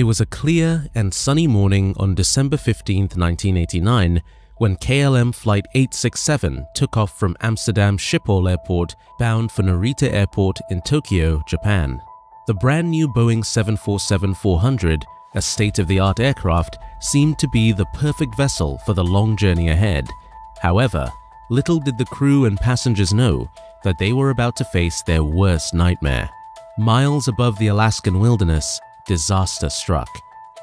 It was a clear and sunny morning on December 15, 1989, when KLM Flight 867 took off from Amsterdam Schiphol Airport bound for Narita Airport in Tokyo, Japan. The brand new Boeing 747-400, a state-of-the-art aircraft, seemed to be the perfect vessel for the long journey ahead. However, little did the crew and passengers know that they were about to face their worst nightmare. Miles above the Alaskan wilderness, disaster struck.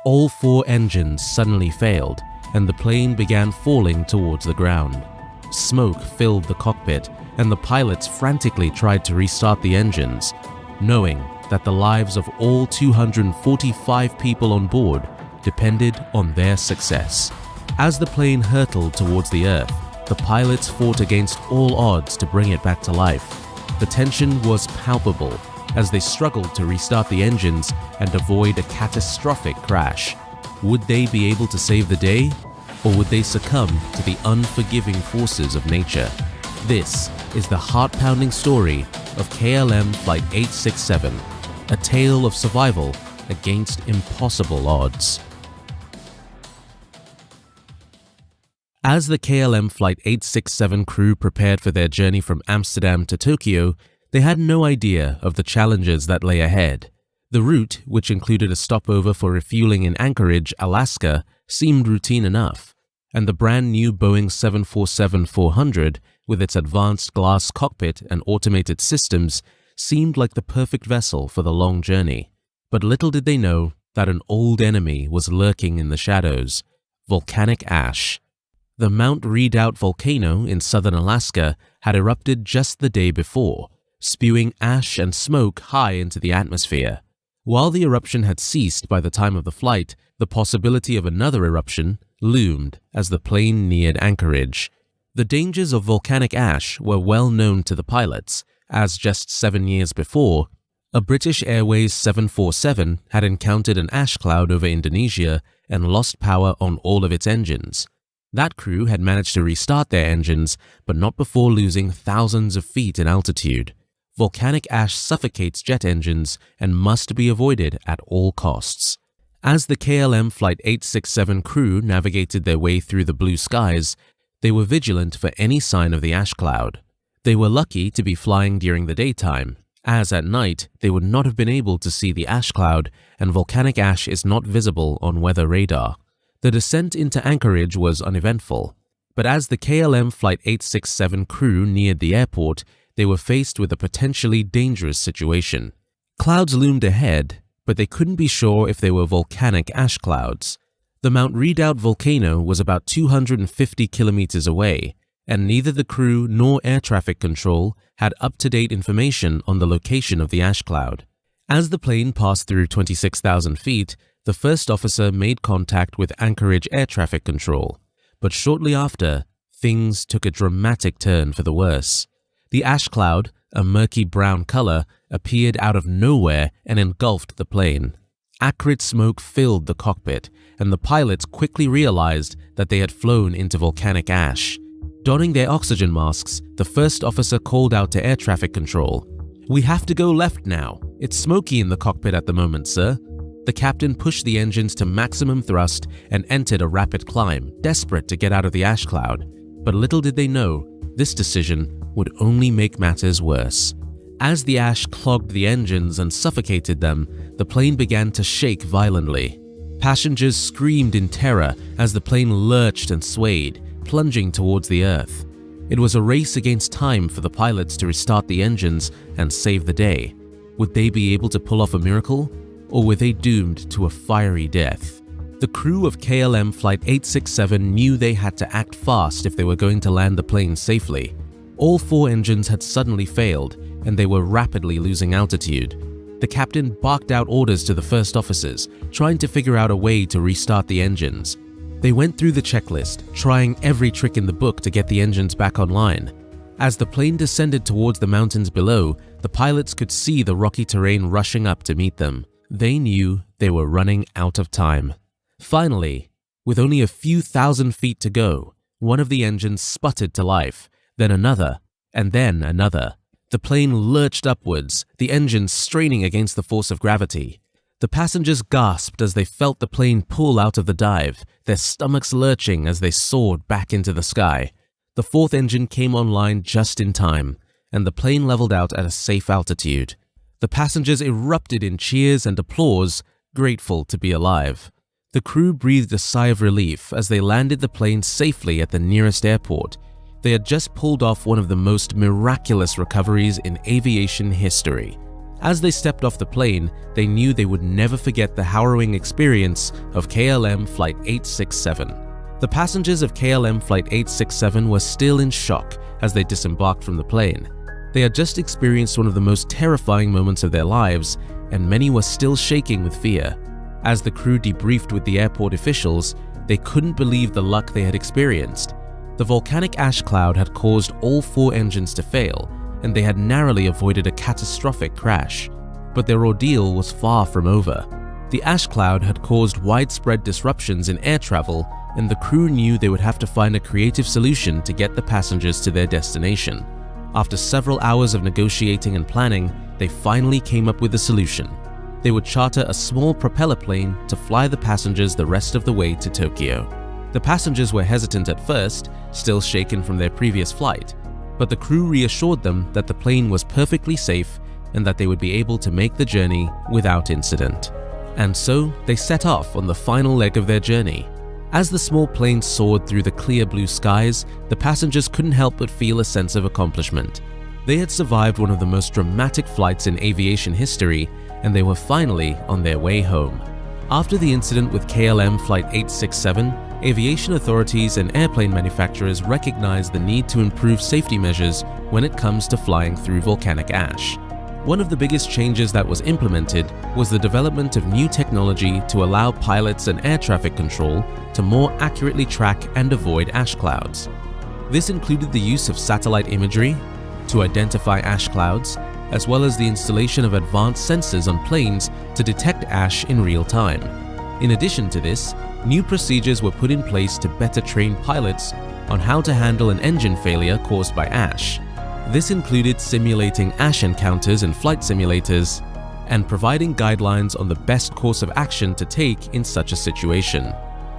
All 4 engines suddenly failed, and the plane began falling towards the ground. Smoke filled the cockpit, and the pilots frantically tried to restart the engines, knowing that the lives of all 245 people on board depended on their success. As the plane hurtled towards the earth, the pilots fought against all odds to bring it back to life. The tension was palpable as they struggled to restart the engines and avoid a catastrophic crash. Would they be able to save the day, or would they succumb to the unforgiving forces of nature? This is the heart-pounding story of KLM Flight 867, a tale of survival against impossible odds. As the KLM Flight 867 crew prepared for their journey from Amsterdam to Tokyo, they had no idea of the challenges that lay ahead. The route, which included a stopover for refueling in Anchorage, Alaska, seemed routine enough, and the brand new Boeing 747-400, with its advanced glass cockpit and automated systems, seemed like the perfect vessel for the long journey. But little did they know that an old enemy was lurking in the shadows: volcanic ash. The Mount Redoubt volcano in southern Alaska had erupted just the day before, spewing ash and smoke high into the atmosphere. While the eruption had ceased by the time of the flight, the possibility of another eruption loomed as the plane neared Anchorage. The dangers of volcanic ash were well known to the pilots, as just 7 years before, a British Airways 747 had encountered an ash cloud over Indonesia and lost power on all of its engines. That crew had managed to restart their engines, but not before losing thousands of feet in altitude. Volcanic ash suffocates jet engines and must be avoided at all costs. As the KLM Flight 867 crew navigated their way through the blue skies, they were vigilant for any sign of the ash cloud. They were lucky to be flying during the daytime, as at night they would not have been able to see the ash cloud, and volcanic ash is not visible on weather radar. The descent into Anchorage was uneventful, but as the KLM Flight 867 crew neared the airport, they were faced with a potentially dangerous situation. Clouds loomed ahead, but they couldn't be sure if they were volcanic ash clouds. The Mount Redoubt volcano was about 250 kilometers away, and neither the crew nor air traffic control had up-to-date information on the location of the ash cloud. As the plane passed through 26,000 feet, the first officer made contact with Anchorage air traffic control, but shortly after, things took a dramatic turn for the worse. The ash cloud, a murky brown color, appeared out of nowhere and engulfed the plane. Acrid smoke filled the cockpit, and the pilots quickly realized that they had flown into volcanic ash. Donning their oxygen masks, the first officer called out to air traffic control, "We have to go left now. It's smoky in the cockpit at the moment, sir." The captain pushed the engines to maximum thrust and entered a rapid climb, desperate to get out of the ash cloud. But little did they know, this decision would only make matters worse. As the ash clogged the engines and suffocated them, the plane began to shake violently. Passengers screamed in terror as the plane lurched and swayed, plunging towards the earth. It was a race against time for the pilots to restart the engines and save the day. Would they be able to pull off a miracle, or were they doomed to a fiery death? The crew of KLM Flight 867 knew they had to act fast if they were going to land the plane safely. All 4 engines had suddenly failed, and they were rapidly losing altitude. The captain barked out orders to the first officers, trying to figure out a way to restart the engines. They went through the checklist, trying every trick in the book to get the engines back online. As the plane descended towards the mountains below, the pilots could see the rocky terrain rushing up to meet them. They knew they were running out of time. Finally, with only a few thousand feet to go, one of the engines sputtered to life, then another, and then another. The plane lurched upwards, the engines straining against the force of gravity. The passengers gasped as they felt the plane pull out of the dive, their stomachs lurching as they soared back into the sky. The fourth engine came online just in time, and the plane leveled out at a safe altitude. The passengers erupted in cheers and applause, grateful to be alive. The crew breathed a sigh of relief as they landed the plane safely at the nearest airport. They had just pulled off one of the most miraculous recoveries in aviation history. As they stepped off the plane, they knew they would never forget the harrowing experience of KLM Flight 867. The passengers of KLM Flight 867 were still in shock as they disembarked from the plane. They had just experienced one of the most terrifying moments of their lives, and many were still shaking with fear. As the crew debriefed with the airport officials, they couldn't believe the luck they had experienced. The volcanic ash cloud had caused all 4 engines to fail, and they had narrowly avoided a catastrophic crash. But their ordeal was far from over. The ash cloud had caused widespread disruptions in air travel, and the crew knew they would have to find a creative solution to get the passengers to their destination. After several hours of negotiating and planning, they finally came up with a solution. They would charter a small propeller plane to fly the passengers the rest of the way to Tokyo. The passengers were hesitant at first, still shaken from their previous flight, but the crew reassured them that the plane was perfectly safe and that they would be able to make the journey without incident. And so they set off on the final leg of their journey. As the small plane soared through the clear blue skies, the passengers couldn't help but feel a sense of accomplishment. They had survived one of the most dramatic flights in aviation history, and they were finally on their way home. After the incident with KLM Flight 867, aviation authorities and airplane manufacturers recognized the need to improve safety measures when it comes to flying through volcanic ash. One of the biggest changes that was implemented was the development of new technology to allow pilots and air traffic control to more accurately track and avoid ash clouds. This included the use of satellite imagery to identify ash clouds, as well as the installation of advanced sensors on planes to detect ash in real time. In addition to this, new procedures were put in place to better train pilots on how to handle an engine failure caused by ash. This included simulating ash encounters in flight simulators and providing guidelines on the best course of action to take in such a situation.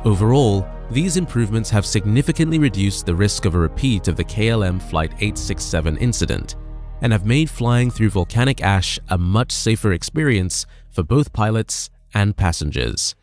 Overall, these improvements have significantly reduced the risk of a repeat of the KLM Flight 867 incident and have made flying through volcanic ash a much safer experience for both pilots and passengers.